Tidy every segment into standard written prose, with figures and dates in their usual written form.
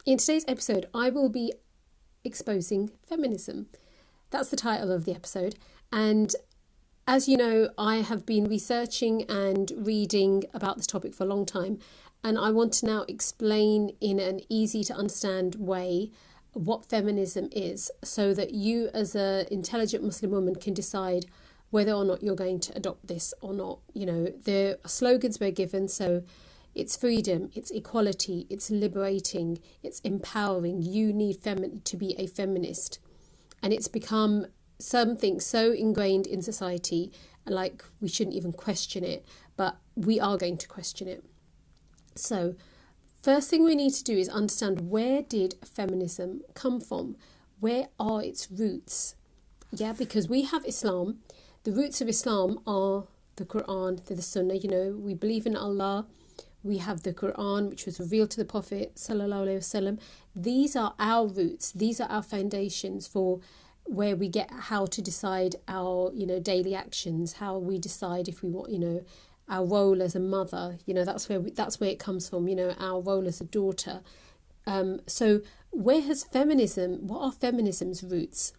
In today's episode, I will be exposing feminism. That's the title of the episode. And as you know, I have been researching and reading about this topic for a long time. And I want to now explain in an easy to understand way what feminism is, so that you as an intelligent Muslim woman can decide whether or not you're going to adopt this or not. You know, the slogans we're given, so it's freedom, it's equality, it's liberating, it's empowering. You need to be a feminist. And it's become something so ingrained in society, like we shouldn't even question it, but we are going to question it. So first thing we need to do is understand, where did feminism come from? Where are its roots? Yeah, because we have Islam. The roots of Islam are the Quran, the Sunnah. You know, we believe in Allah. We have the Quran, which was revealed to the Prophet sallallahu alaihi wasallam. These are our roots. These are our foundations for where we get how to decide our, daily actions, how we decide if we want, our role as a mother. That's where it comes from. Our role as a daughter. So what are feminism's roots?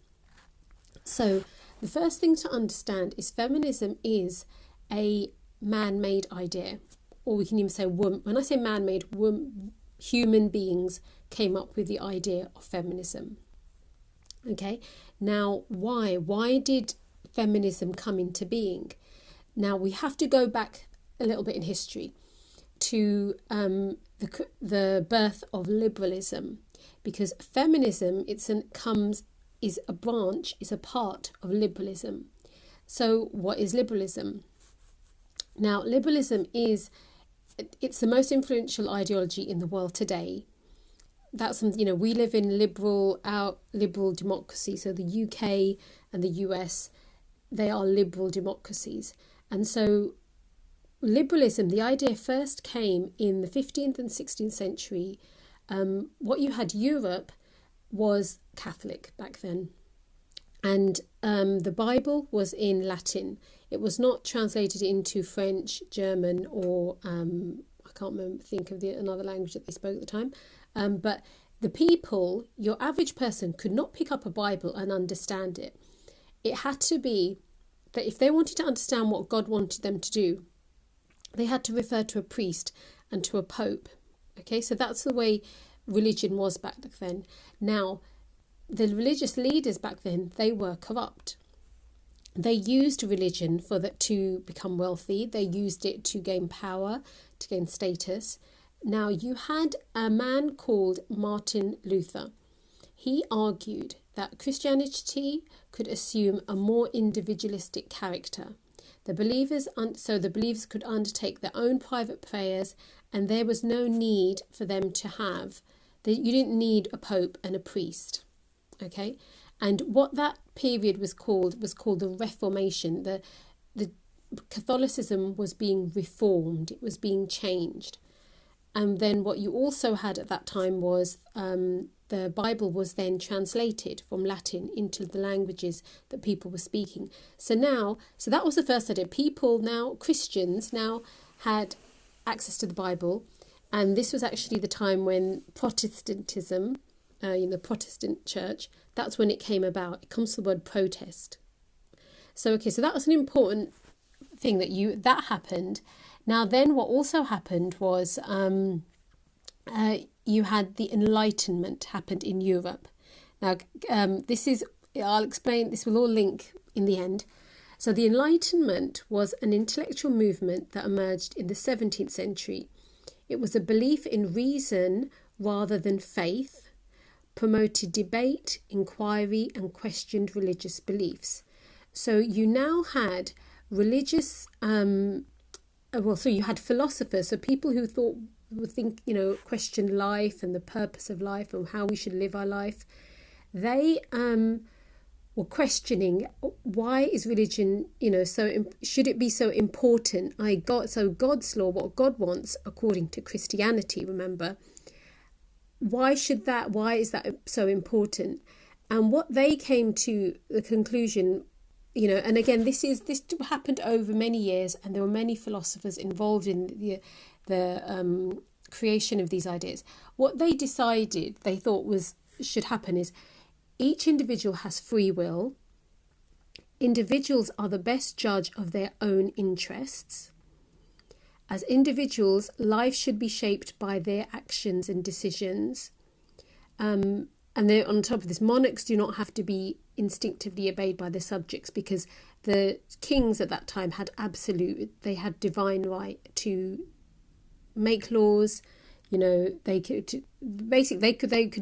So the first thing to understand is feminism is a man-made idea, or we can even say woman. When I say man-made, human beings came up with the idea of feminism. Okay, now why? Why did feminism come into being? Now we have to go back a little bit in history to the birth of liberalism, because feminism is a part of liberalism. So what is liberalism? Now liberalism it's the most influential ideology in the world today. That's we live in liberal democracy. So the UK and the US, they are liberal democracies. And so liberalism, the idea first came in the 15th and 16th century. What you had, Europe was Catholic back then. And the Bible was in Latin. It was not translated into French, German, or I can't think of another language that they spoke at the time. But the people, your average person, could not pick up a Bible and understand it. It had to be that if they wanted to understand what God wanted them to do, they had to refer to a priest and to a pope. Okay, so that's the way religion was back then. Now, the religious leaders back then, they were corrupt. They used religion to become wealthy. They used it to gain power, to gain status. Now, you had a man called Martin Luther. He argued that Christianity could assume a more individualistic character. The believers could undertake their own private prayers, and there was no need for them to you didn't need a pope and a priest. Okay, and what that period was called the Reformation. The Catholicism was being reformed. It was being changed. And then what you also had at that time was the Bible was then translated from Latin into the languages that people were speaking. So that was the first idea. Christians now had access to the Bible. And this was actually the time when Protestantism, the Protestant church, that's when it came about. It comes from the word protest. So that was an important thing that happened. Now then, what also happened was you had the Enlightenment happened in Europe. Now I'll explain, this will all link in the end. So the Enlightenment was an intellectual movement that emerged in the 17th century. It was a belief in reason rather than faith, promoted debate, inquiry, and questioned religious beliefs. So you now had religious, so you had philosophers, so people who questioned life and the purpose of life and how we should live our life. They were questioning, why is religion, should it be so important? God's law, what God wants according to Christianity, remember, why is that so important? And what they came to the conclusion, and again, this happened over many years, and there were many philosophers involved in the creation of these ideas, what they decided they thought should happen is each individual has free will. Individuals are the best judge of their own interests. As individuals, life should be shaped by their actions and decisions. And then on top of this, monarchs do not have to be instinctively obeyed by their subjects, because the kings at that time had they had divine right to make laws. They could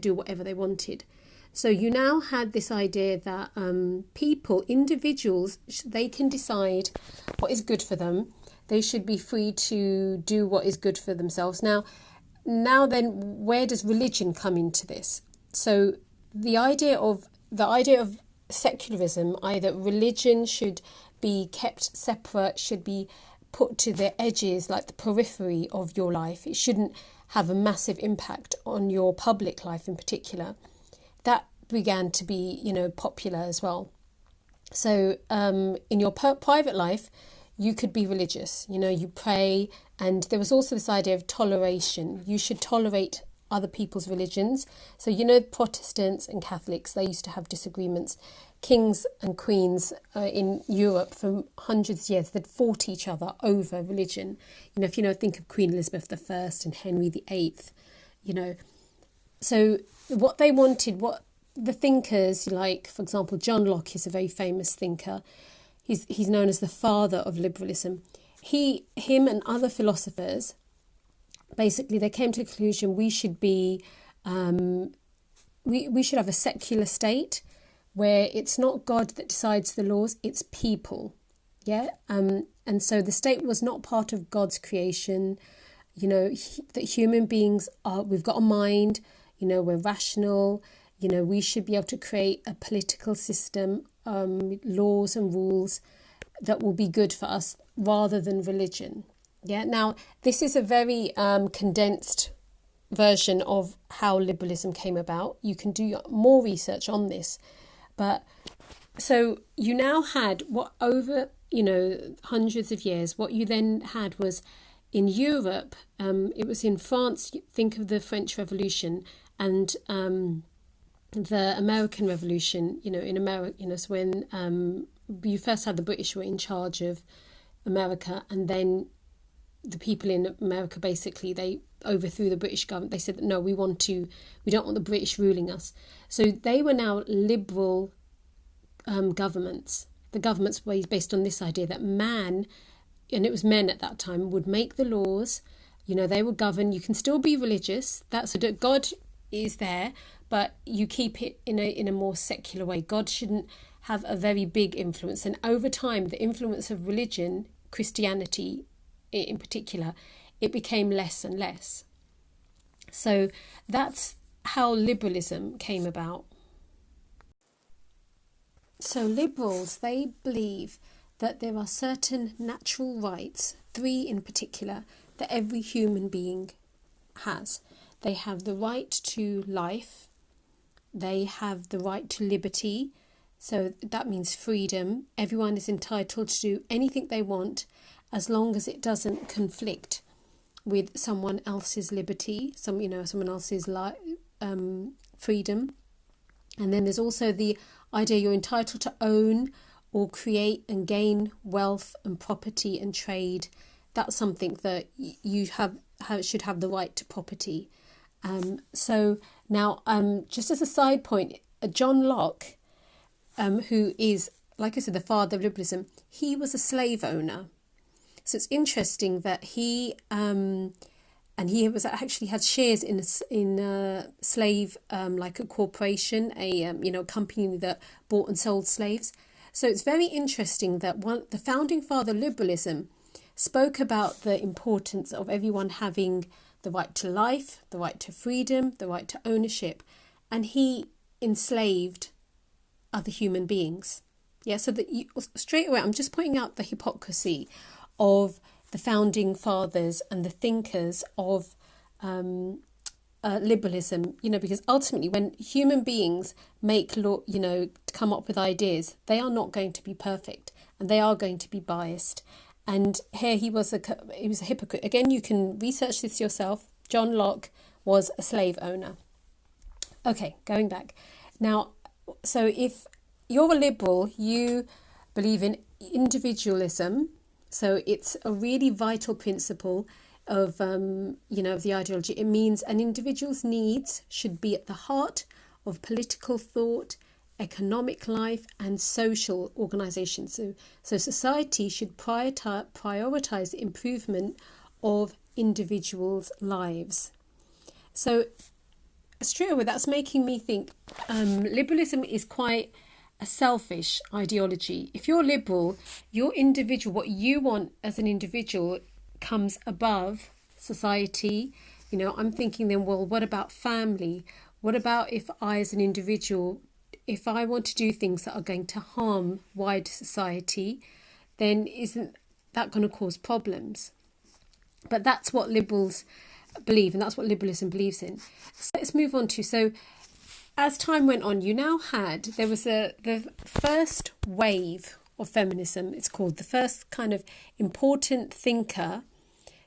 do whatever they wanted. So you now had this idea that individuals, they can decide what is good for them. They should be free to do what is good for themselves. Now then, where does religion come into this? So the idea of secularism, either religion should be kept separate, should be put to the edges, like the periphery of your life. It shouldn't have a massive impact on your public life in particular. That began to be, popular as well. So in your private life, you could be religious, you pray. And there was also this idea of toleration. You should tolerate other people's religions. So, Protestants and Catholics, they used to have disagreements. Kings and queens in Europe for hundreds of years, they'd fought each other over religion. If think of Queen Elizabeth I and Henry VIII, So what they wanted, what the thinkers, like, for example, John Locke is a very famous thinker. He's known as the father of liberalism. Him and other philosophers, basically, they came to the conclusion we should be, we should have a secular state where it's not God that decides the laws, it's people. Yeah. And so the state was not part of God's creation. That human beings we've got a mind. We're rational. We should be able to create a political system, laws and rules that will be good for us rather than religion. Yeah. Now, this is a very condensed version of how liberalism came about. You can do more research on this. But so you now had over hundreds of years, what you then had was in Europe, it was in France, think of the French Revolution and the American Revolution, in America, so when you first had the British were in charge of America, and then the people in America, basically, they overthrew the British government. They said that, no, we don't want the British ruling us. So they were now liberal governments. The governments were based on this idea that man, and it was men at that time, would make the laws. They would govern. You can still be religious. That's God is there, but you keep it in a more secular way. God shouldn't have a very big influence. And over time, the influence of religion, Christianity in particular, it became less and less. So that's how liberalism came about. So liberals, they believe that there are certain natural rights, 3 in particular, that every human being has. They have the right to life. They have the right to liberty. So that means freedom. Everyone is entitled to do anything they want as long as it doesn't conflict with someone else's liberty, someone else's freedom. And then there's also the idea you're entitled to own or create and gain wealth and property and trade. That's something that you should have the right to property. So now, just as a side point, John Locke, who is, like I said, the father of liberalism, he was a slave owner. So it's interesting that he was actually had shares in a slave, like a corporation, a company that bought and sold slaves. So it's very interesting that the founding father of liberalism spoke about the importance of everyone having the right to life, the right to freedom, the right to ownership, and he enslaved other human beings. Yeah, so that straight away, I'm just pointing out the hypocrisy of the founding fathers and the thinkers of liberalism, because ultimately when human beings make law, come up with ideas, they are not going to be perfect and they are going to be biased. And here he was a hypocrite. Again, you can research this yourself. John Locke was a slave owner. Okay, going back. Now, so if you're a liberal, you believe in individualism. So it's a really vital principle of, of the ideology. It means an individual's needs should be at the heart of political thought, economic life, and social organisation. So society should prioritise the improvement of individuals' lives. So straight away, that's making me think liberalism is quite a selfish ideology. If you're liberal, your individual, what you want as an individual comes above society. I'm thinking then, well, what about family? What about if I as an individual, if I want to do things that are going to harm wider society, then isn't that going to cause problems? But that's what liberals believe, and that's what liberalism believes in. So let's move on to, so as time went on, there was the first wave of feminism, it's called. The first kind of important thinker,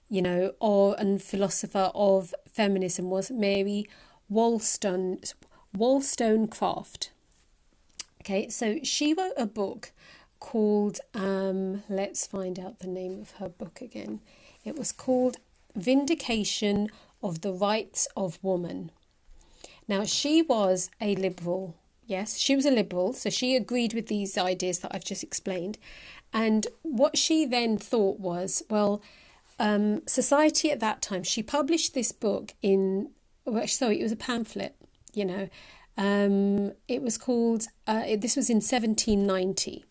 and philosopher of feminism was Mary Wollstonecraft. Okay, so she wrote a book called, let's find out the name of her book again. It was called Vindication of the Rights of Woman. Now, she was a liberal. Yes, she was a liberal. So she agreed with these ideas that I've just explained. And what she then thought was, well, society at that time, she published this book it was a pamphlet, it was called, this was in 1790.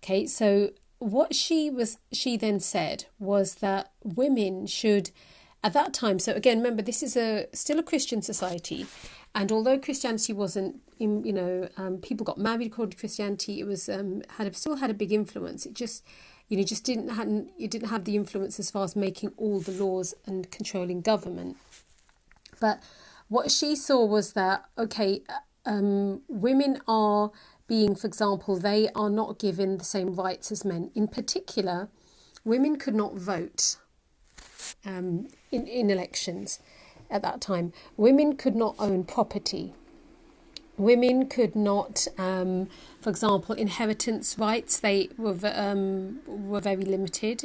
Okay, so what she then said was that women should, at that time, so again, remember, this is still a Christian society, and although Christianity wasn't, people got married according to Christianity, it was still had a big influence. It just, didn't have the influence as far as making all the laws and controlling government. But what she saw was that, okay, women are being, for example, they are not given the same rights as men. In particular, women could not vote in elections at that time. Women could not own property. Women could not, for example, inheritance rights, they were very limited,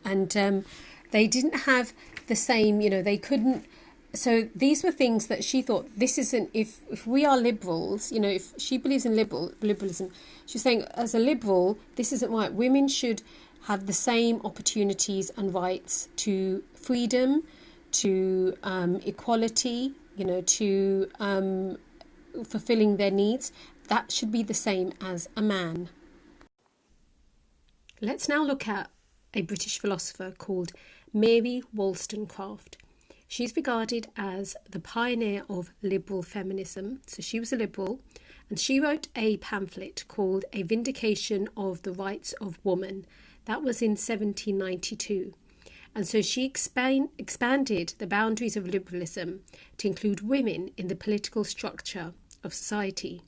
and they didn't have the same, they couldn't. So these were things that she thought, this isn't, if we are liberals, if she believes in liberalism, she's saying, as a liberal, this isn't right. Women should have the same opportunities and rights to freedom, to equality, to fulfilling their needs. That should be the same as a man. Let's now look at a British philosopher called Mary Wollstonecraft. She's regarded as the pioneer of liberal feminism. So she was a liberal, and she wrote a pamphlet called A Vindication of the Rights of Woman. That was in 1792. And so she expanded the boundaries of liberalism to include women in the political structure of society.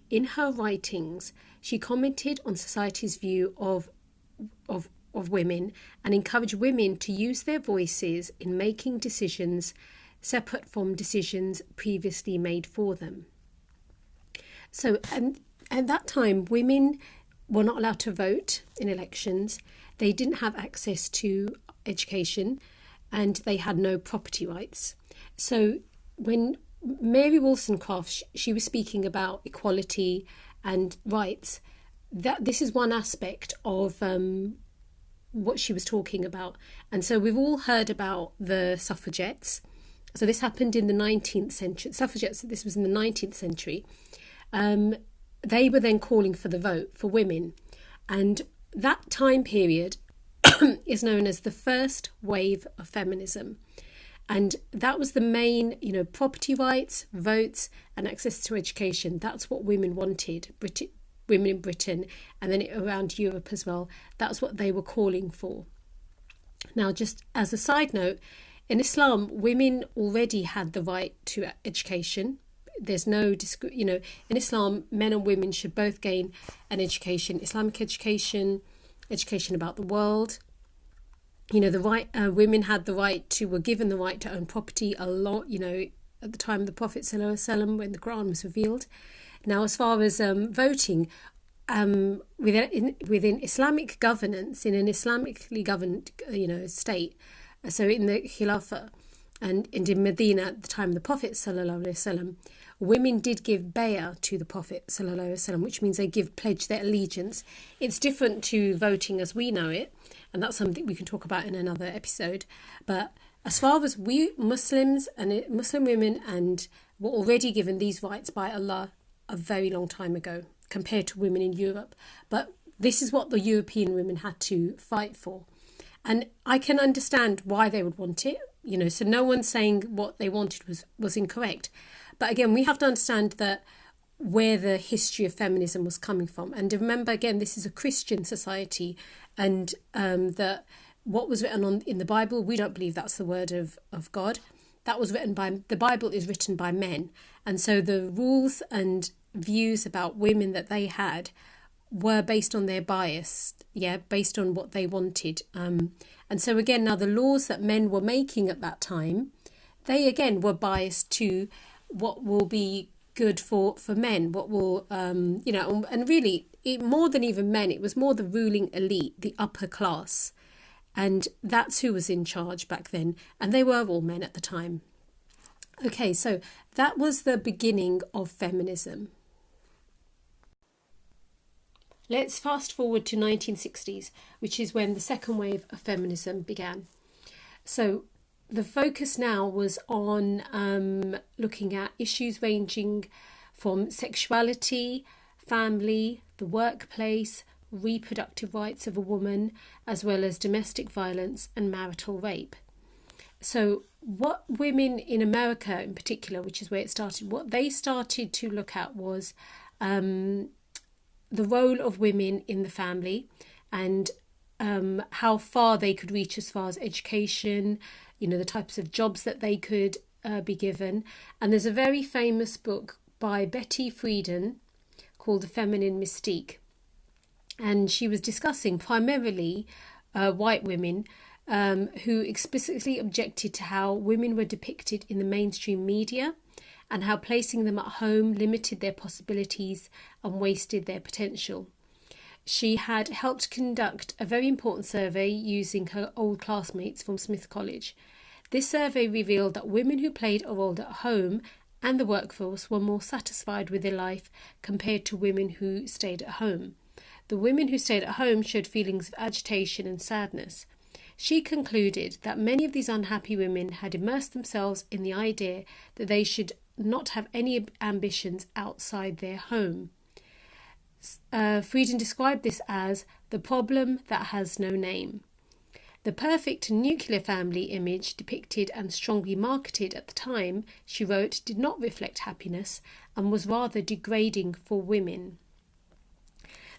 In her writings, she commented on society's view of women and encouraged women to use their voices in making decisions separate from decisions previously made for them. So, and at that time, women were not allowed to vote in elections. They didn't have access to education, and they had no property rights. So when Mary Wollstonecraft, she was speaking about equality and rights, that this is one aspect of what she was talking about. And so we've all heard about the suffragettes. So this happened in the 19th century. Suffragettes, this was in the 19th century. They were then calling for the vote for women. And that time period is known as the first wave of feminism. And that was the main, property rights, votes, and access to education. That's what women wanted, women in Britain, and then around Europe as well. That's what they were calling for. Now, just as a side note, in Islam, women already had the right to education. There's no, in Islam, men and women should both gain an education, Islamic education, education about the world, The right, women had the right to, were given the right to own property a lot, at the time of the Prophet ﷺ, when the Quran was revealed. Now, as far as voting, within Islamic governance, in an Islamically governed, state, so in the Khilafah and in Medina at the time of the Prophet ﷺ, women did give bay'ah to the Prophet ﷺ, which means they pledge their allegiance. It's different to voting as we know it, and that's something we can talk about in another episode. But as far as we Muslims and Muslim women and were already given these rights by Allah a very long time ago compared to women in Europe. But this is what the European women had to fight for. And I can understand why they would want it, so no one's saying what they wanted was incorrect. But again, we have to understand that where the history of feminism was coming from. And remember, again, this is a Christian society, and that what was written in the Bible, we don't believe that's the word of God. That was written by, the Bible is written by men. And so the rules and views about women that they had were based on their bias, based on what they wanted. And so again, now the laws that men were making at that time, they again were biased to what will be good for men, what will, and really, more than even men, it was more the ruling elite, the upper class. And that's who was in charge back then. And they were all men at the time. Okay, so that was the beginning of feminism. Let's fast forward to 1960s, which is when the second wave of feminism began. So the focus now was on looking at issues ranging from sexuality, family, the workplace, reproductive rights of a woman, as well as domestic violence and marital rape. So what women in America in particular, which is where it started, what they started to look at was the role of women in the family and how far they could reach as far as education, the types of jobs that they could be given. And there's a very famous book by Betty Friedan called The Feminine Mystique. And she was discussing primarily white women who explicitly objected to how women were depicted in the mainstream media and how placing them at home limited their possibilities and wasted their potential. She had helped conduct a very important survey using her old classmates from Smith College. This survey revealed that women who played a role at home and the workforce were more satisfied with their life compared to women who stayed at home. The women who stayed at home showed feelings of agitation and sadness. She concluded that many of these unhappy women had immersed themselves in the idea that they should not have any ambitions outside their home. Friedan described this as the problem that has no name. The perfect nuclear family image depicted and strongly marketed at the time, she wrote, did not reflect happiness and was rather degrading for women.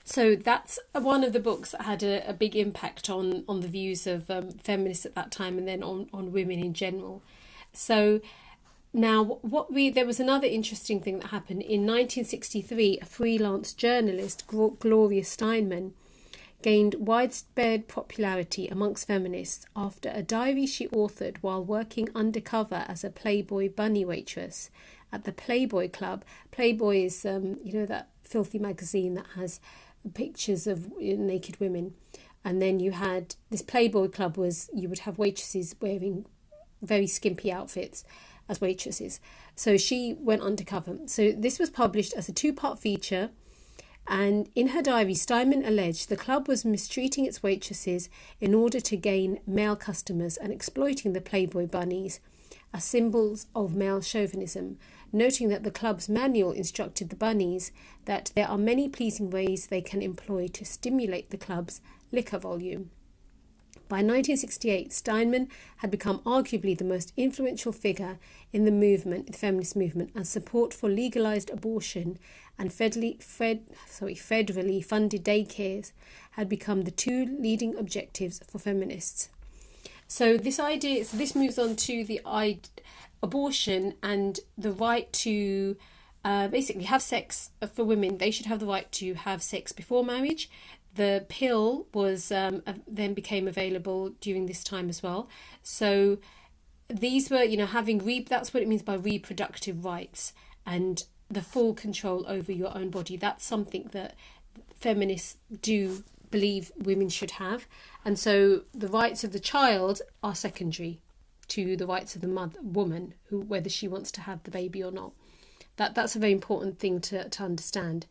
So that's one of the books that had a big impact on the views of feminists at that time, and then on women in general. So now there was another interesting thing that happened. In 1963, a freelance journalist, Gloria Steinman, gained widespread popularity amongst feminists after a diary she authored while working undercover as a Playboy bunny waitress at the Playboy Club. Playboy is, that filthy magazine that has pictures of naked women. And then you had this Playboy Club you would have waitresses wearing very skimpy outfits as waitresses. So she went undercover. So this was published as a 2-part feature. And in her diary, Steinman alleged the club was mistreating its waitresses in order to gain male customers and exploiting the Playboy bunnies as symbols of male chauvinism, noting that the club's manual instructed the bunnies that there are many pleasing ways they can employ to stimulate the club's liquor volume. By 1968, Steinman had become arguably the most influential figure in the feminist movement, and support for legalised abortion and federally funded daycares had become the 2 leading objectives for feminists. So this moves on to the abortion and the right to basically have sex for women. They should have the right to have sex before marriage. The pill was then became available during this time as well. So these were, having that's what it means by reproductive rights and the full control over your own body. That's something that feminists do believe women should have. And so the rights of the child are secondary to the rights of the woman, who, whether she wants to have the baby or not. That's a very important thing to understand.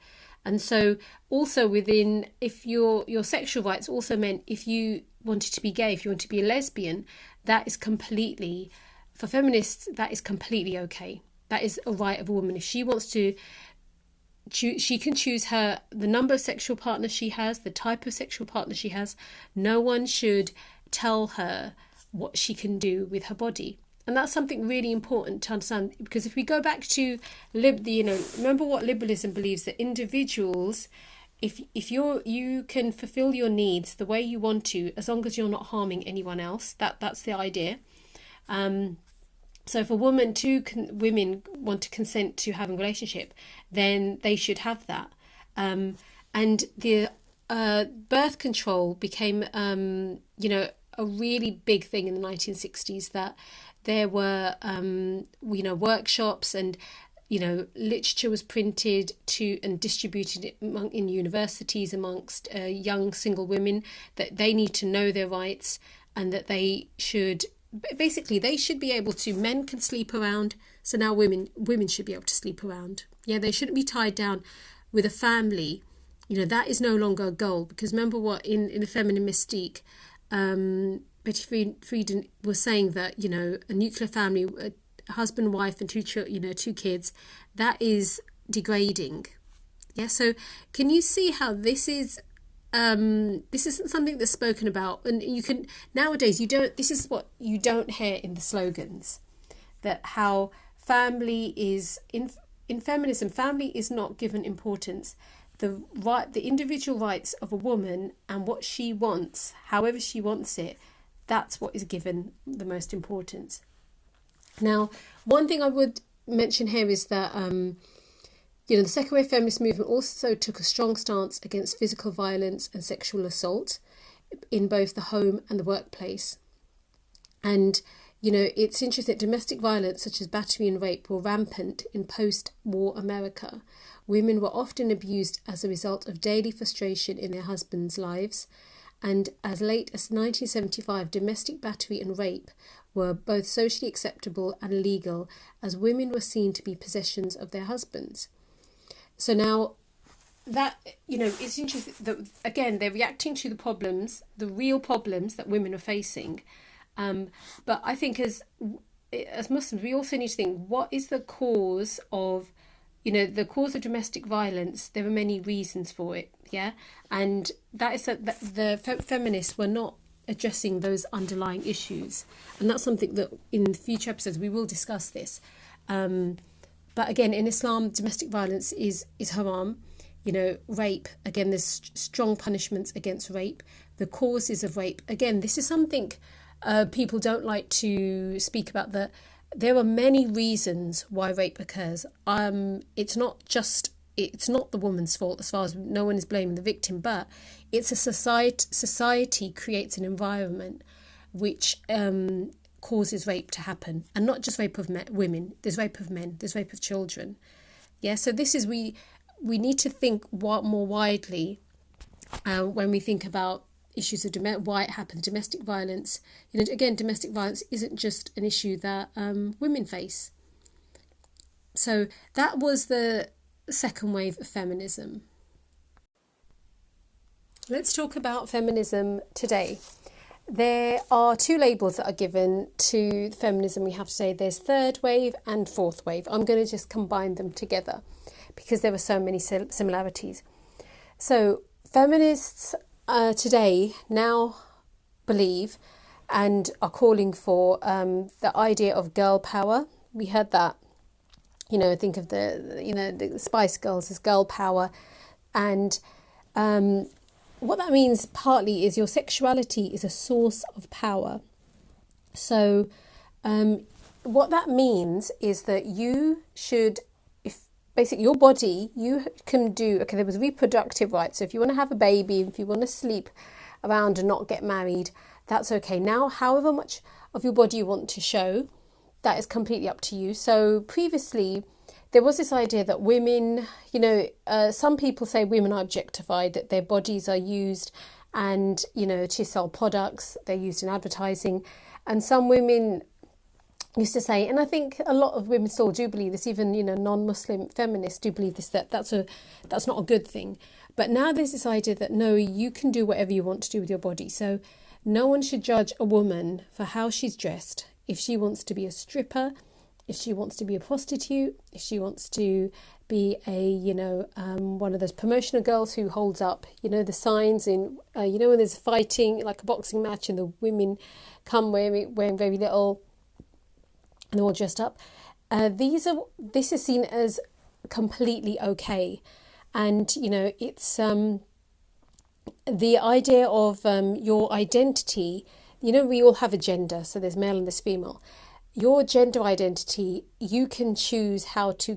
And so also within, if your sexual rights also meant if you wanted to be gay, if you want to be a lesbian, that is completely, for feminists, that is completely okay. That is a right of a woman. If she wants to, she can choose the number of sexual partners she has, the type of sexual partner she has. No one should tell her what she can do with her body. And that's something really important to understand, because if we go back to remember what liberalism believes, that individuals, if you can fulfill your needs the way you want to, as long as you're not harming anyone else. That's the idea. So if women want to consent to having a relationship, then they should have that. And the birth control became a really big thing in the 1960s, that there were workshops, and literature was printed and distributed in universities amongst young single women, that they need to know their rights, and that they should be able to, men can sleep around, so now women should be able to sleep around. They shouldn't be tied down with a family. That is no longer a goal, because remember what in the Feminine Mystique, Betty Friedan was saying that a nuclear family, a husband, wife, and two kids, that is degrading. So can you see how this isn't something that's spoken about? And you can nowadays, this is what you don't hear in the slogans, that how family is in feminism, family is not given importance. The individual rights of a woman and what she wants, however she wants it, that's what is given the most importance. Now, one thing I would mention here is that the second wave feminist movement also took a strong stance against physical violence and sexual assault in both the home and the workplace. And it's interesting that domestic violence such as battery and rape were rampant in post-war America. Women were often abused as a result of daily frustration in their husbands' lives, and as late as 1975, domestic battery and rape were both socially acceptable and legal, as women were seen to be possessions of their husbands. So now that, it's interesting that, again, they're reacting to the real problems that women are facing. But I think as Muslims, we also need to think, what is the cause of domestic violence? There are many reasons for it, and that is that the feminists were not addressing those underlying issues, and that's something that in future episodes we will discuss this. But again, in Islam, domestic violence is haram. Rape, again, there's strong punishments against rape. The causes of rape, again, this is something people don't like to speak about, that there are many reasons why rape occurs. It's not the woman's fault, as far as no one is blaming the victim, but it's a society creates an environment which causes rape to happen, and not just rape of women. There's rape of men. There's rape of children. So this is we need to think more widely when we think about issues of why it happens. Domestic violence. Again, domestic violence isn't just an issue that women face. So that was the second wave of feminism. Let's talk about feminism today. There are two labels that are given to the feminism we have today. There's third wave and fourth wave. I'm going to just combine them together because there are so many similarities. So feminists today now believe and are calling for the idea of girl power. We heard that, think of the Spice Girls as girl power. And what that means partly is your sexuality is a source of power. So what that means is that you should, basically your body, you can do, okay, there was reproductive rights. So if you want to have a baby, if you want to sleep around and not get married, that's okay. Now, however much of your body you want to show, that is completely up to you. So previously, there was this idea that women, some people say women are objectified, that their bodies are used and, to sell products, they're used in advertising. And some women used to say, and I think a lot of women still do believe this, even, non-Muslim feminists do believe this, that's not a good thing. But now there's this idea that no, you can do whatever you want to do with your body. So no one should judge a woman for how she's dressed. If she wants to be a stripper, if she wants to be a prostitute, if she wants to be one of those promotional girls who holds up, the signs in, when there's fighting, like a boxing match, and the women come wearing very little, and they're all dressed up. This is seen as completely okay. And, it's the idea of your identity. We all have a gender, so there's male and there's female. Your gender identity, you can choose you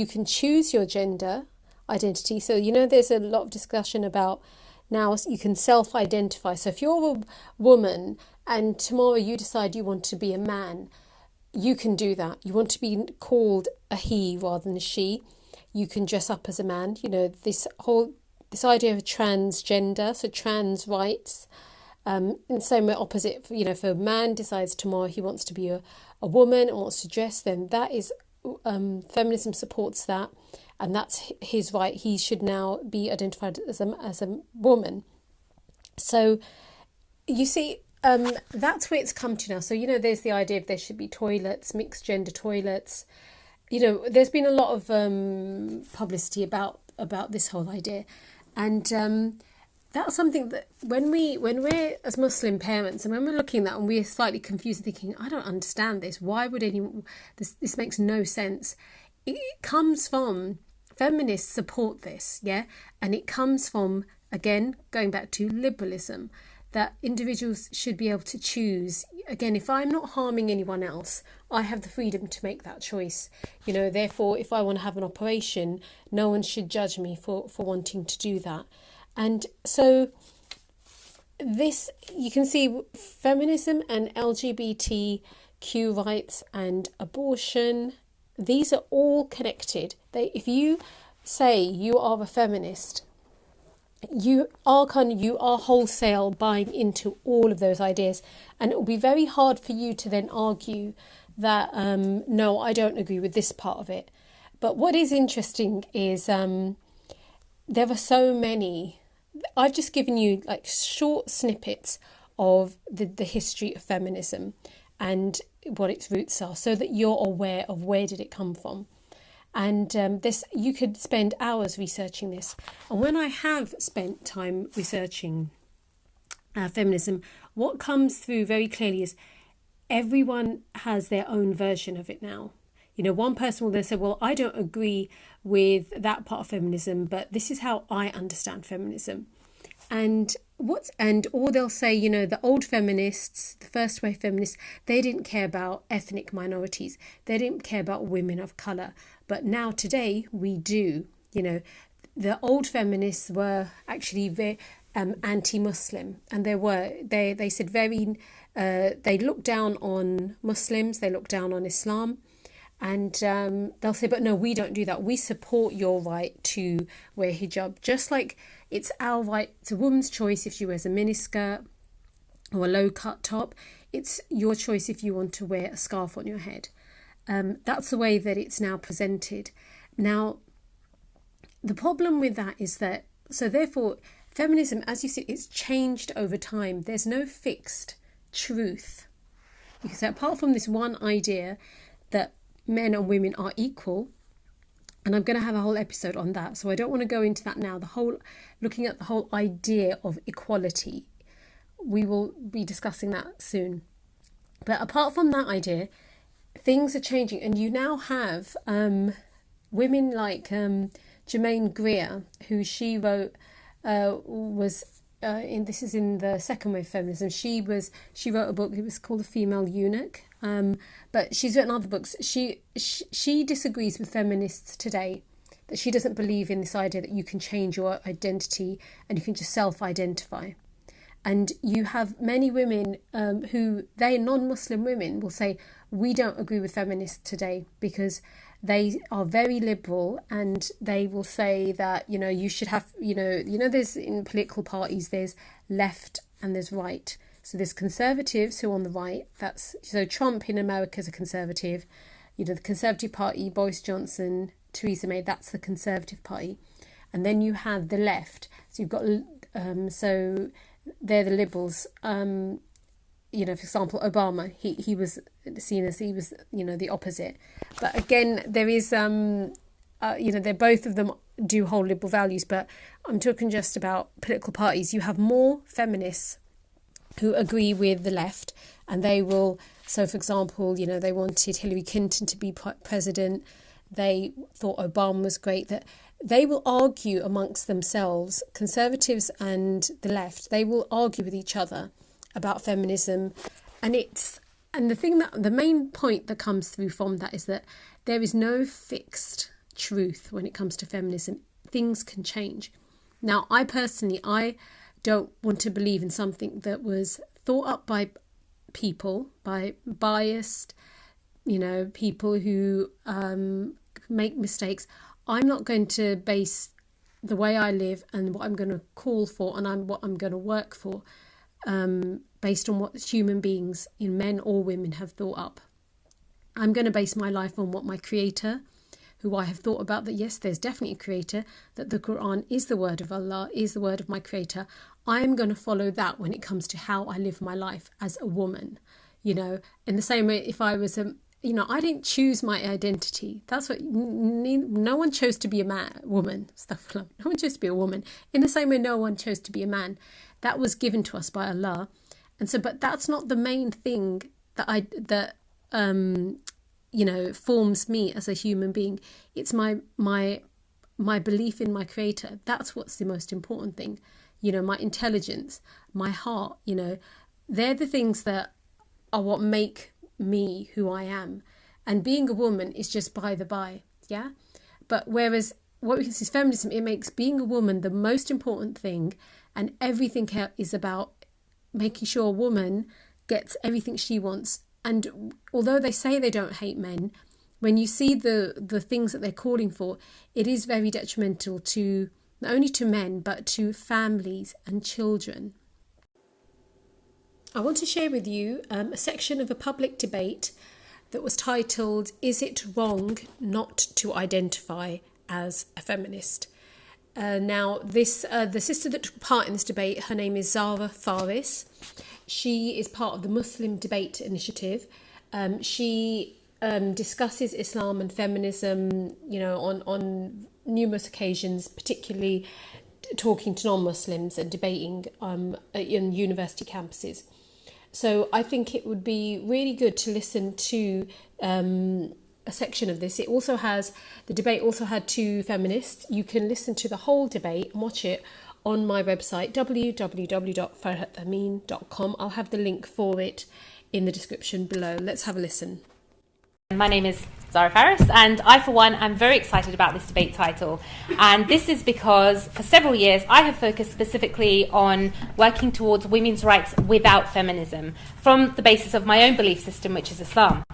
can choose your gender identity. So, there's a lot of discussion about now you can self-identify. So if you're a woman and tomorrow you decide you want to be a man, you can do that. You want to be called a he rather than a she, you can dress up as a man. This idea of transgender, so trans rights. In the same way, opposite, if a man decides tomorrow he wants to be a woman and wants to dress, then that is, feminism supports that, and that's his right. He should now be identified as a woman. So you see, that's where it's come to now. So, there's the idea of there should be toilets, mixed gender toilets. There's been a lot of publicity about this whole idea, and that's something that when we're as Muslim parents and when we're looking at that and we're slightly confused and thinking, I don't understand this. Why would anyone? This makes no sense. It comes from feminists support this, yeah, and it comes from, again, going back to liberalism, that individuals should be able to choose. Again, if I'm not harming anyone else, I have the freedom to make that choice. Therefore, if I want to have an operation, no one should judge me for wanting to do that. And so this, you can see feminism and LGBTQ rights and abortion, these are all connected. If you say you are a feminist, you are wholesale buying into all of those ideas, and it will be very hard for you to then argue that no, I don't agree with this part of it. But what is interesting is there are so many. I've just given you like short snippets of the history of feminism and what its roots are, so that you're aware of where did it come from. And this, you could spend hours researching this. And when I have spent time researching feminism, what comes through very clearly is everyone has their own version of it now. One person will then say, well, I don't agree with that part of feminism, but this is how I understand feminism. Or they'll say, the old feminists, the first wave feminists, they didn't care about ethnic minorities. They didn't care about women of colour. But now today we do. The old feminists were actually very anti-Muslim, and they said they looked down on Muslims, they looked down on Islam. And they'll say, but no, we don't do that. We support your right to wear hijab. Just like it's our right, it's a woman's choice if she wears a miniskirt or a low-cut top. It's your choice if you want to wear a scarf on your head. That's the way that it's now presented. Now, the problem with that is that, so therefore, feminism, as you see, it's changed over time. There's no fixed truth. Because apart from this one idea that men and women are equal, and I'm going to have a whole episode on that, so I don't want to go into that now. Looking at the whole idea of equality, we will be discussing that soon. But apart from that idea, things are changing, and you now have women like Germaine Greer, who she wrote this is in the second wave feminism. She wrote a book. It was called The Female Eunuch, But she's written other books. She disagrees with feminists today, that she doesn't believe in this idea that you can change your identity and you can just self-identify. And you have many women who, they non-Muslim women, will say, we don't agree with feminists today because they are very liberal, and they will say that, you should have, there's in political parties, there's left and there's right. So there's conservatives who are on the right. So Trump in America is a conservative. The Conservative Party, Boris Johnson, Theresa May, that's the Conservative Party. And then you have the left. So you've got, so they're the liberals. For example, Obama, he was seen as, the opposite. But again, there is, they're both of them do hold liberal values, but I'm talking just about political parties. You have more feminists who agree with the left, and they will, so for example, they wanted Hillary Clinton to be president. They thought Obama was great. That they will argue amongst themselves, conservatives and the left, they will argue with each other about feminism. And the main point that comes through from that is that there is no fixed truth when it comes to feminism. Things can change. Now, I don't want to believe in something that was thought up by people, by biased, people who make mistakes. I'm not going to base the way I live and what I'm going to call for and what I'm going to work for based on what human beings, men or women, have thought up. I'm going to base my life on what my creator, who I have thought about, that yes, there's definitely a creator, that the Quran is the word of Allah, is the word of my creator. I am going to follow that when it comes to how I live my life as a woman. In the same way, if I was I didn't choose my identity. That's what, no one chose to be woman. No one chose to be a woman. In the same way, no one chose to be a man. That was given to us by Allah. And so, but that's not the main thing that forms me as a human being. It's my belief in my creator. That's what's the most important thing. My intelligence, my heart, they're the things that are what make me who I am. And being a woman is just by the by, yeah? But whereas what we can see is feminism, it makes being a woman the most important thing, and everything is about making sure a woman gets everything she wants. And although they say they don't hate men, when you see the things that they're calling for, it is very detrimental to not only to men, but to families and children. I want to share with you a section of a public debate that was titled, "Is it wrong not to identify as a feminist?" Now, the sister that took part in this debate, her name is Zara Faris. She is part of the Muslim Debate Initiative. She discusses Islam and feminism, on numerous occasions, particularly talking to non-Muslims and debating in university campuses. So I think it would be really good to listen to a section of this. The debate also had two feminists. You can listen to the whole debate and watch it on my website, www.farhatamin.com. I'll have the link for it in the description below. Let's have a listen. My name is Zara Faris, and I, for one, am very excited about this debate title. And this is because for several years I have focused specifically on working towards women's rights without feminism, from the basis of my own belief system, which is Islam.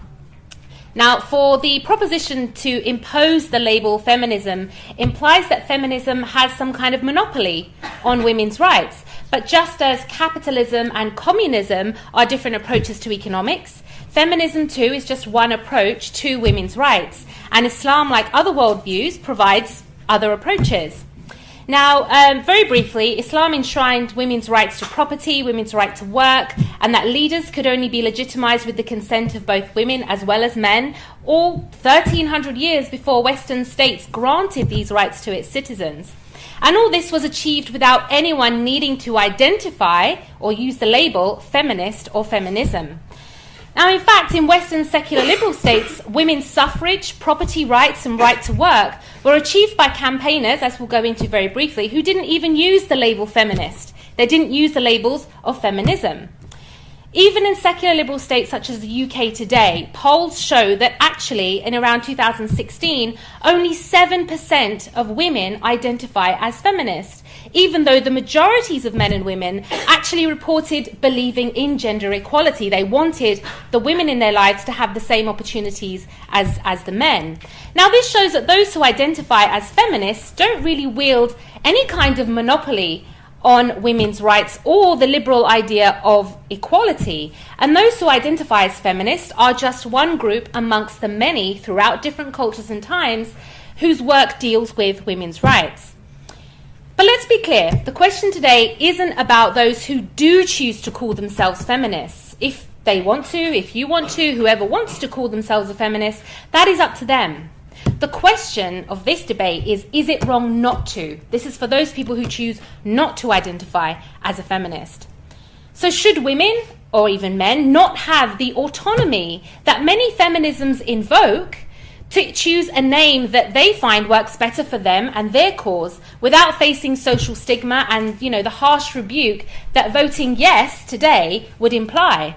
Now, for the proposition to impose the label feminism implies that feminism has some kind of monopoly on women's rights. But just as capitalism and communism are different approaches to economics, feminism too is just one approach to women's rights. And Islam, like other worldviews, provides other approaches. Now, very briefly, Islam enshrined women's rights to property, women's right to work, and that leaders could only be legitimized with the consent of both women as well as men, all 1,300 years before Western states granted these rights to its citizens. And all this was achieved without anyone needing to identify or use the label feminist or feminism. Now, in fact, in Western secular liberal states, women's suffrage, property rights and right to work were achieved by campaigners, as we'll go into very briefly, who didn't even use the label feminist. They didn't use the labels of feminism. Even in secular liberal states such as the UK today, polls show that actually in around 2016, only 7% of women identify as feminist, even though the majorities of men and women actually reported believing in gender equality. They wanted the women in their lives to have the same opportunities as the men. Now, this shows that those who identify as feminists don't really wield any kind of monopoly on women's rights or the liberal idea of equality. And those who identify as feminists are just one group amongst the many throughout different cultures and times whose work deals with women's rights. But let's be clear, the question today isn't about those who do choose to call themselves feminists. If they want to, if you want to, whoever wants to call themselves a feminist, that is up to them. The question of this debate is it wrong not to? This is for those people who choose not to identify as a feminist. So should women, or even men, not have the autonomy that many feminisms invoke to choose a name that they find works better for them and their cause without facing social stigma and, the harsh rebuke that voting yes today would imply?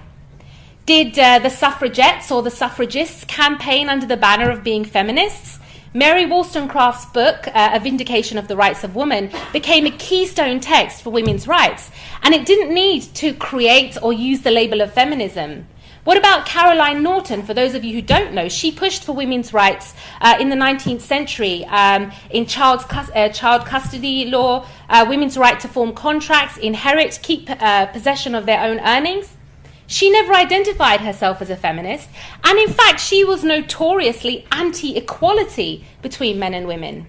Did the suffragettes or the suffragists campaign under the banner of being feminists? Mary Wollstonecraft's book, A Vindication of the Rights of Woman, became a keystone text for women's rights, and it didn't need to create or use the label of feminism. What about Caroline Norton? For those of you who don't know, she pushed for women's rights in the 19th century in child custody law, women's right to form contracts, inherit, keep possession of their own earnings. She never identified herself as a feminist, and in fact, she was notoriously anti-equality between men and women.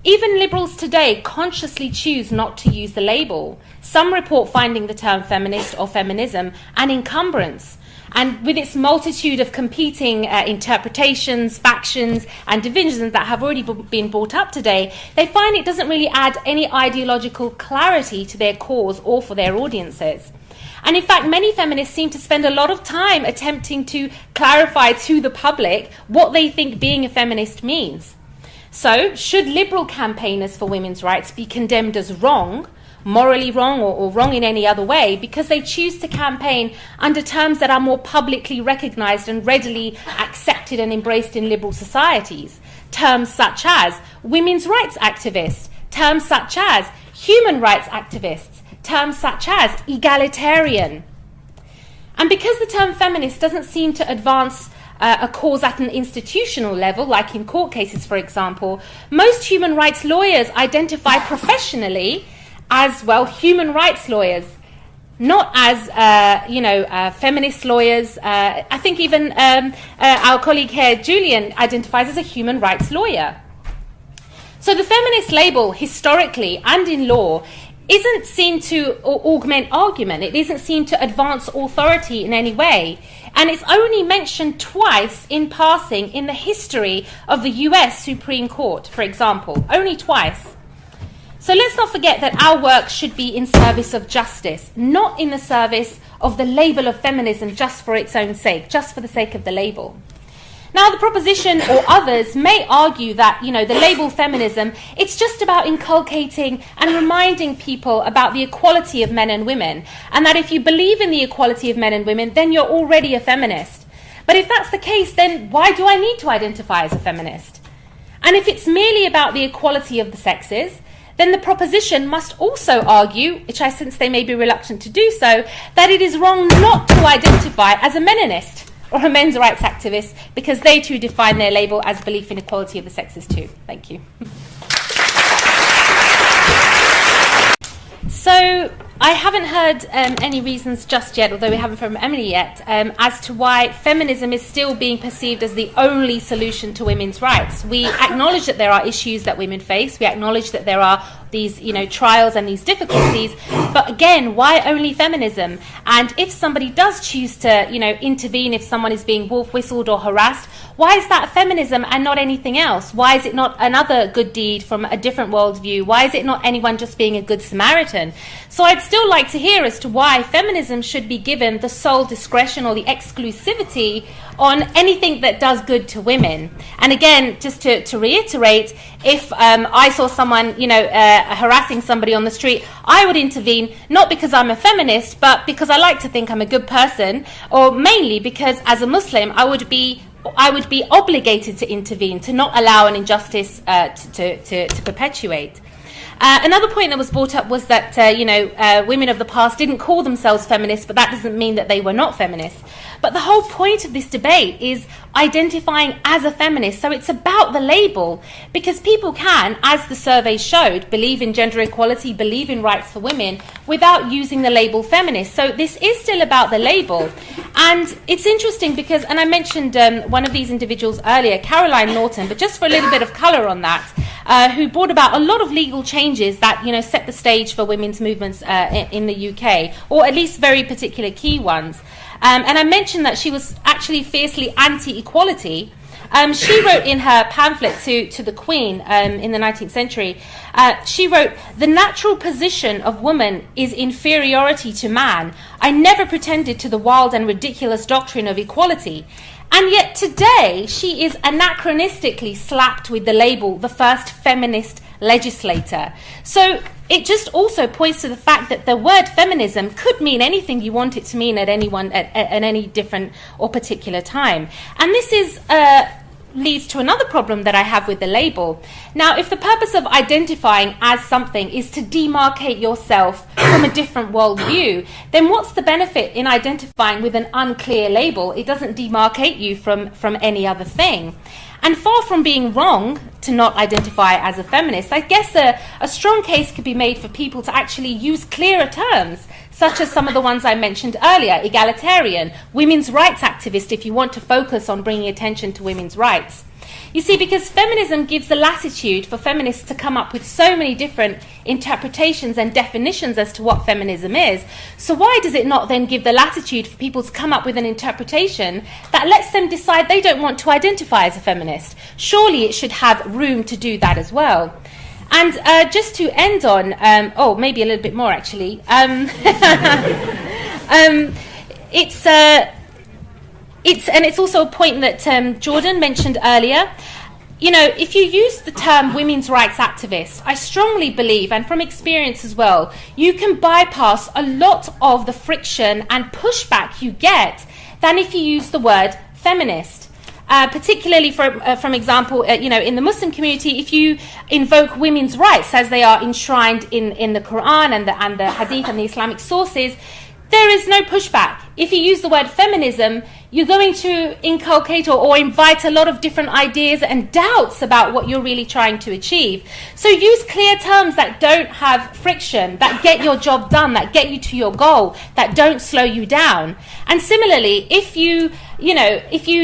Even liberals today consciously choose not to use the label. Some report finding the term feminist or feminism an encumbrance, and with its multitude of competing interpretations, factions, and divisions that have already been brought up today, they find it doesn't really add any ideological clarity to their cause or for their audiences. And in fact, many feminists seem to spend a lot of time attempting to clarify to the public what they think being a feminist means. So, should liberal campaigners for women's rights be condemned as wrong, morally wrong, or wrong in any other way, because they choose to campaign under terms that are more publicly recognized and readily accepted and embraced in liberal societies? Terms such as women's rights activist, terms such as human rights activists, terms such as egalitarian. And because the term feminist doesn't seem to advance a cause at an institutional level, like in court cases, for example, most human rights lawyers identify professionally as, well, human rights lawyers, not as, feminist lawyers. I think even our colleague here, Julian, identifies as a human rights lawyer. So the feminist label, historically and in law, isn't seen to augment argument. It isn't seen to advance authority in any way. And it's only mentioned twice in passing in the history of the US Supreme Court, for example. Only twice. So let's not forget that our work should be in service of justice, not in the service of the label of feminism just for its own sake, just for the sake of the label. Now, the proposition or others may argue that, the label feminism, it's just about inculcating and reminding people about the equality of men and women, and that if you believe in the equality of men and women, then you're already a feminist. But if that's the case, then why do I need to identify as a feminist? And if it's merely about the equality of the sexes, then the proposition must also argue, which I sense they may be reluctant to do so, that it is wrong not to identify as a meninist or a men's rights activist, because they too define their label as belief in equality of the sexes too. Thank you. So I haven't heard any reasons just yet, although we haven't from Emily yet, as to why feminism is still being perceived as the only solution to women's rights. We acknowledge that there are issues that women face. We acknowledge that there are these, trials and these difficulties. But again, why only feminism? And if somebody does choose to, intervene, if someone is being wolf-whistled or harassed, why is that feminism and not anything else? Why is it not another good deed from a different worldview? Why is it not anyone just being a good Samaritan? So I'd still like to hear as to why feminism should be given the sole discretion or the exclusivity on anything that does good to women. And again, just to reiterate, if I saw someone, harassing somebody on the street, I would intervene, not because I'm a feminist, but because I like to think I'm a good person, or mainly because as a Muslim, I would be obligated to intervene, to not allow an injustice to perpetuate. Another point that was brought up was that women of the past didn't call themselves feminists, but that doesn't mean that they were not feminists. But the whole point of this debate is identifying as a feminist. So it's about the label, because people can, as the survey showed, believe in gender equality, believe in rights for women without using the label feminist. So this is still about the label. And it's interesting because, and I mentioned one of these individuals earlier, Caroline Norton, but just for a little bit of colour on that, who brought about a lot of legal changes that set the stage for women's movements in the UK, or at least very particular key ones. And I mentioned that she was actually fiercely anti-equality. She wrote in her pamphlet to the Queen in the 19th century, she wrote, "The natural position of woman is inferiority to man. I never pretended to the wild and ridiculous doctrine of equality. And yet today she is anachronistically slapped with the label, the first feminist legislator." So it just also points to the fact that the word feminism could mean anything you want it to mean at any different or particular time. And this is leads to another problem that I have with the label. Now, if the purpose of identifying as something is to demarcate yourself from a different worldview, then what's the benefit in identifying with an unclear label? It doesn't demarcate you from any other thing. And far from being wrong to not identify as a feminist, I guess a strong case could be made for people to actually use clearer terms, such as some of the ones I mentioned earlier: egalitarian, women's rights activist, if you want to focus on bringing attention to women's rights. You see, because feminism gives the latitude for feminists to come up with so many different interpretations and definitions as to what feminism is, so why does it not then give the latitude for people to come up with an interpretation that lets them decide they don't want to identify as a feminist? Surely it should have room to do that as well. And just to end on, maybe a little bit more actually, it's also a point that Jordan mentioned earlier. If you use the term women's rights activist, I strongly believe, and from experience as well, you can bypass a lot of the friction and pushback you get than if you use the word feminist. Particularly, from example, in the Muslim community, if you invoke women's rights as they are enshrined in the Quran and the Hadith and the Islamic sources, there is no pushback. If you use the word feminism, you're going to inculcate or invite a lot of different ideas and doubts about what you're really trying to achieve. So use clear terms that don't have friction, that get your job done, that get you to your goal, that don't slow you down. And similarly, if you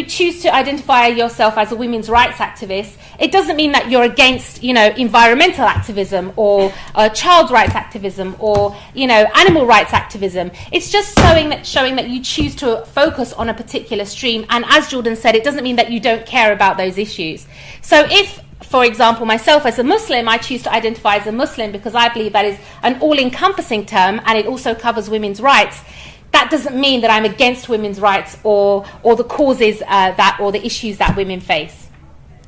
choose to identify yourself as a women's rights activist, it doesn't mean that you're against, environmental activism or child rights activism or, animal rights activism. It's just showing that you choose to focus on a particular stream. And as Jordan said, it doesn't mean that you don't care about those issues. So if, for example, myself as a Muslim, I choose to identify as a Muslim because I believe that is an all-encompassing term and it also covers women's rights, that doesn't mean that I'm against women's rights or the causes or the issues that women face.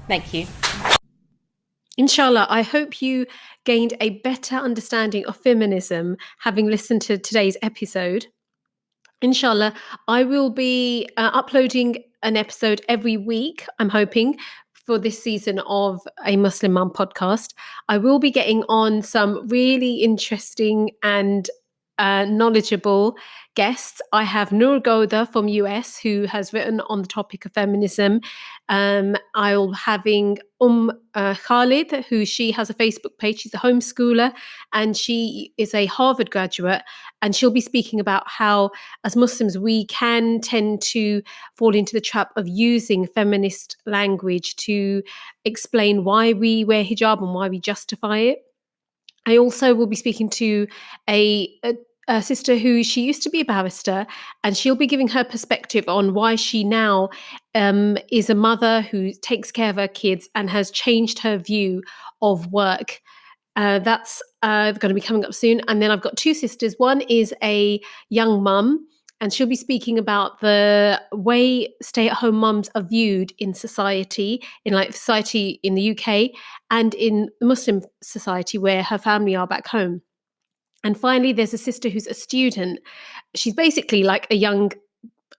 Thank you. Inshallah, I hope you gained a better understanding of feminism having listened to today's episode. Inshallah, I will be uploading an episode every week, I'm hoping, for this season of a Muslim Mum podcast. I will be getting on some really interesting and knowledgeable guests. I have Noor Goda from US who has written on the topic of feminism. I'll having Khalid, who she has a Facebook page. She's a homeschooler and she is a Harvard graduate, and she'll be speaking about how as Muslims we can tend to fall into the trap of using feminist language to explain why we wear hijab and why we justify it. I also will be speaking to a a sister who she used to be a barrister, and she'll be giving her perspective on why she now is a mother who takes care of her kids and has changed her view of work. That's going to be coming up soon. And then I've got two sisters. One is a young mum, and she'll be speaking about the way stay-at-home mums are viewed in society, in like society in the UK and in Muslim society where her family are back home. And finally, there's a sister who's a student. She's basically like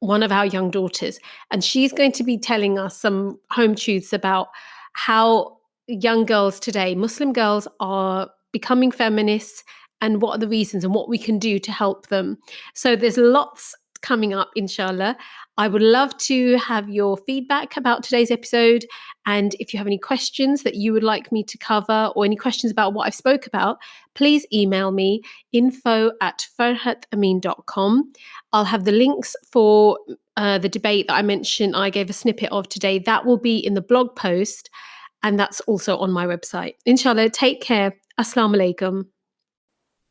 one of our young daughters, and she's going to be telling us some home truths about how young girls today, Muslim girls, are becoming feminists and what are the reasons and what we can do to help them. So there's lots coming up, inshallah. I would love to have your feedback about today's episode. And if you have any questions that you would like me to cover or any questions about what I've spoke about, please email me info@farhatamin.com. I'll have the links for the debate that I mentioned, I gave a snippet of today. That will be in the blog post, and that's also on my website. Inshallah, take care. Assalamu alaikum.